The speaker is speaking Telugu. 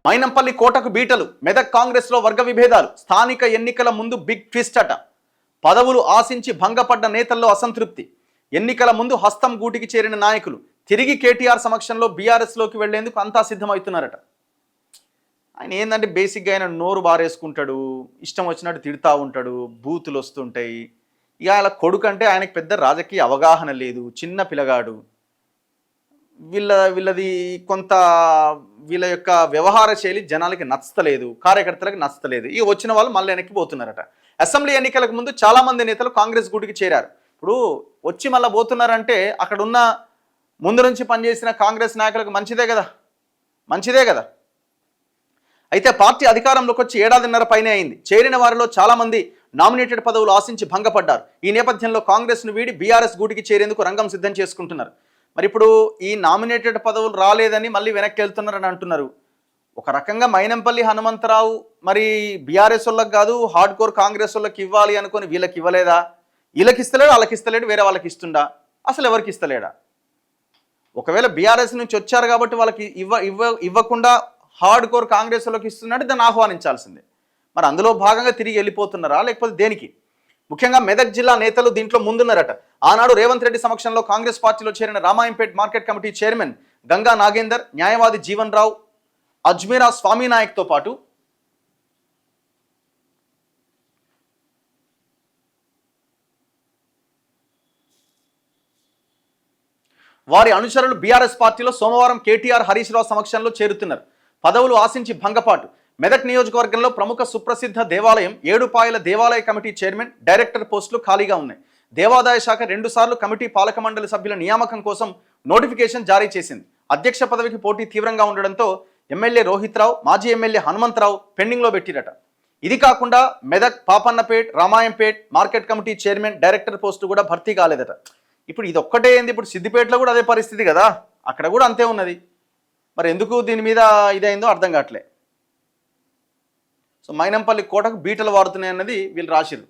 మైనంపల్లి కోటకు బీటలు, మెదక్ కాంగ్రెస్లో వర్గ విభేదాలు, స్థానిక ఎన్నికల ముందు బిగ్ ట్విస్ట్ అట. పదవులు ఆశించి భంగపడ్డ నేతల్లో అసంతృప్తి, ఎన్నికల ముందు హస్తం గూటికి చేరిన నాయకులు తిరిగి కేటీఆర్ సమక్షంలో బీఆర్ఎస్లోకి వెళ్లేందుకు అంతా సిద్ధమవుతున్నారట. ఆయన ఏంటంటే బేసిక్గా ఆయన నోరు బారేసుకుంటాడు, ఇష్టం వచ్చినట్టు తిడుతూ ఉంటాడు, బూతులు వస్తుంటాయి. ఇక అలా కొడుకు అంటే ఆయనకు పెద్ద రాజకీయ అవగాహన లేదు, చిన్న పిల్లగాడు. వీళ్ళది కొంత వీళ్ళ యొక్క వ్యవహార శైలి జనాలకి నచ్చలేదు, కార్యకర్తలకు నచ్చలేదు. ఇక వచ్చిన వాళ్ళు మళ్ళీ వెనక్కి పోతున్నారట. అసెంబ్లీ ఎన్నికలకు ముందు చాలామంది నేతలు కాంగ్రెస్ గూటికి చేరారు. ఇప్పుడు వచ్చి మళ్ళీ పోతున్నారంటే అక్కడ ఉన్న ముందు నుంచి పనిచేసిన కాంగ్రెస్ నాయకులకు మంచిదే కదా. అయితే పార్టీ అధికారంలోకి వచ్చి ఏడాదిన్నర పైనే అయింది. చేరిన వారిలో చాలామంది నామినేటెడ్ పదవులు ఆశించి భంగపడ్డారు. ఈ నేపథ్యంలో కాంగ్రెస్ను వీడి బీఆర్ఎస్ గూటికి చేరేందుకు రంగం సిద్ధం చేసుకుంటున్నారు. మరి ఇప్పుడు ఈ నామినేటెడ్ పదవులు రాలేదని మళ్ళీ వెనక్కి వెళ్తున్నారని అంటున్నారు. ఒక రకంగా మైనంపల్లి హనుమంతరావు మరి బీఆర్ఎస్ వాళ్ళకి కాదు, హార్డ్ కోర్ కాంగ్రెస్ వాళ్ళకి ఇవ్వాలి అనుకుని వీళ్ళకి ఇవ్వలేదా? వీళ్ళకి ఇస్తలేడు, వాళ్ళకి ఇస్తలేడు, వేరే వాళ్ళకి ఇస్తుండా? అసలు ఎవరికి ఇస్తలేడా? ఒకవేళ బీఆర్ఎస్ నుంచి వచ్చారు కాబట్టి వాళ్ళకి ఇవ్వకుండా హార్డ్ కోర్ కాంగ్రెస్ వాళ్ళకి ఇస్తున్నట్టు దాన్ని ఆహ్వానించాల్సిందే. మరి అందులో భాగంగా తిరిగి వెళ్ళిపోతున్నారా లేకపోతే దేనికి? ముఖ్యంగా మెదక్ జిల్లా నేతలు దీంట్లో ముందున్నారట. ఆనాడు రేవంత్ రెడ్డి సమక్షంలో కాంగ్రెస్ పార్టీలో చేరిన Ramayampet market committee chairman Ganga Nagender, న్యాయవాది జీవన్ రావు, అజ్మీరా స్వామినాయక్తో పాటు వారి అనుచరులు బీఆర్ఎస్ పార్టీలో సోమవారం కేటీఆర్, హరీష్ రావు సమక్షంలో చేరుతున్నారు. పదవులు ఆశించి భంగపాటు. మెదక్ నియోజకవర్గంలో ప్రముఖ సుప్రసిద్ధ దేవాలయం ఏడుపాయల దేవాలయ కమిటీ చైర్మన్, డైరెక్టర్ పోస్టులు ఖాళీగా ఉన్నాయి. దేవాదాయ శాఖ 2 సార్లు కమిటీ పాలక మండలి సభ్యుల నియామకం కోసం నోటిఫికేషన్ జారీ చేసింది. అధ్యక్ష పదవికి పోటీ తీవ్రంగా ఉండడంతో ఎమ్మెల్యే రోహిత్ రావు, మాజీ ఎమ్మెల్యే హనుమంతరావు పెండింగ్లో పెట్టిరట. ఇది కాకుండా Medak, Papannapet, Ramayampet market committee chairman, director post కూడా భర్తీ కాలేదట. ఇప్పుడు ఇది ఒక్కటే ఏంది, ఇప్పుడు సిద్దిపేటలో కూడా అదే పరిస్థితి కదా, అక్కడ కూడా అంతే ఉన్నది. మరి ఎందుకు దీని మీద ఇదైందో అర్థం కావట్లే. సో మైనంపల్లి కోటకు బీటలు వాడుతున్నాయి అన్నది వీళ్ళు రాసిరు.